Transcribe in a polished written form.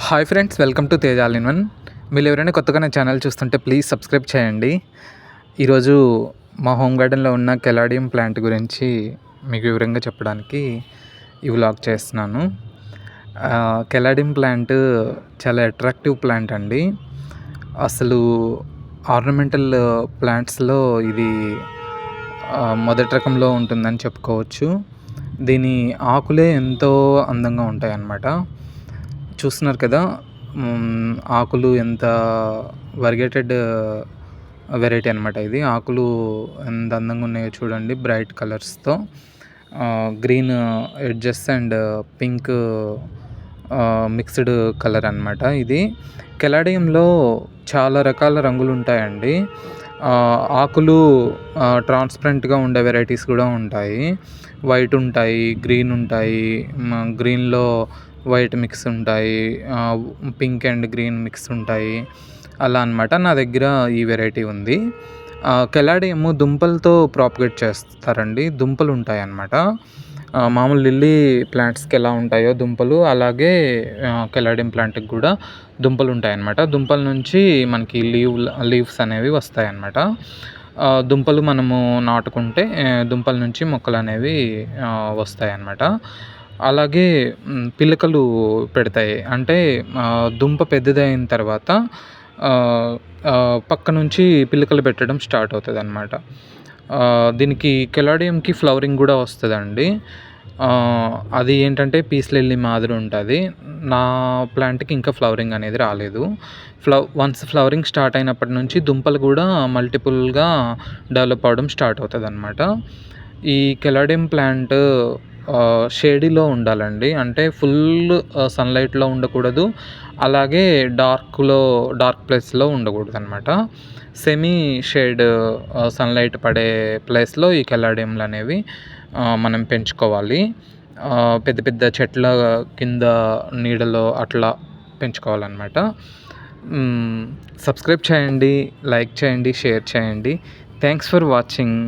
Hi friends, welcome to Teja all in one. మీరు ఎవరైనా కొత్తగా నా ఛానల్ చూస్తుంటే ప్లీజ్ సబ్స్క్రైబ్ చేయండి. ఈరోజు మా హోమ్ గార్డెన్లో ఉన్న కెలాడియం ప్లాంట్ గురించి మీకు వివరంగా చెప్పడానికి ఈ వ్లాగ్ చేస్తున్నాను. కెలాడియం ప్లాంట్ చాలా అట్రాక్టివ్ ప్లాంట్ అండి. అసలు ఆర్నమెంటల్ ప్లాంట్స్లో ఇది మొదటి రకంలో ఉంటుందని చెప్పుకోవచ్చు. దీని ఆకులే ఎంతో అందంగా ఉంటాయి అన్నమాట. చూస్తున్నారు కదా, ఆకులు ఎంత వెరిగేటెడ్ వెరైటీ అనమాట. ఇది ఆకులు ఎంత అందంగా ఉన్నాయో చూడండి, బ్రైట్ కలర్స్తో green edges and pink mixed colour అనమాట. ఇది కెలాడియంలో చాలా రకాల రంగులు ఉంటాయండి. ఆకులు ట్రాన్స్పరెంట్గా ఉండే వెరైటీస్ కూడా ఉంటాయి. వైట్ ఉంటాయి, గ్రీన్ ఉంటాయి, గ్రీన్లో వైట్ మిక్స్ ఉంటాయి, పింక్ అండ్ గ్రీన్ మిక్స్ ఉంటాయి, అలా అనమాట. నా దగ్గర ఈ వెరైటీ ఉంది. కెలాడియము దుంపలతో ప్రాపగేట్ చేస్తారండి. దుంపలు ఉంటాయి అన్నమాట. మామూలు లిల్లీ ప్లాంట్స్కి ఎలా ఉంటాయో దుంపలు, అలాగే కెలాడియం ప్లాంట్కి కూడా దుంపలు ఉంటాయి అన్నమాట. దుంపల నుంచి మనకి లీవ్స్ అనేవి వస్తాయి అన్నమాట. దుంపలు మనము నాటుకుంటే దుంపల నుంచి మొక్కలు అనేవి వస్తాయి అన్నమాట. అలాగే పిలకలు పెడతాయి. అంటే దుంప పెద్దదైన తర్వాత పక్క నుంచి పిలకలు పెట్టడం స్టార్ట్ అవుతుంది అన్నమాట. దీనికి కెలాడియంకి ఫ్లవరింగ్ కూడా వస్తుందండి. అది ఏంటంటే పీస్ లిల్లీ మాదిరి ఉంటుంది. నా ప్లాంట్కి ఇంకా ఫ్లవరింగ్ అనేది రాలేదు. వన్స్ ఫ్లవరింగ్ స్టార్ట్ అయినప్పటి నుంచి దుంపలు కూడా మల్టిపుల్గా డెవలప్ అవ్వడం స్టార్ట్ అవుతుంది అన్నమాట. ఈ కెలాడియం ప్లాంట్ షేడీలో ఉండాలండి. అంటే ఫుల్ సన్లైట్లో ఉండకూడదు, అలాగే డార్క్ ప్లేస్లో ఉండకూడదు అనమాట. సెమీ షేడ్ సన్లైట్ పడే ప్లేస్లో ఈ కెలాడియంలు అనేవి మనం పెంచుకోవాలి. పెద్ద పెద్ద చెట్ల కింద నీడలో అట్లా పెంచుకోవాలన్నమాట. సబ్స్క్రైబ్ చేయండి, లైక్ చేయండి, షేర్ చేయండి. Thanks for watching.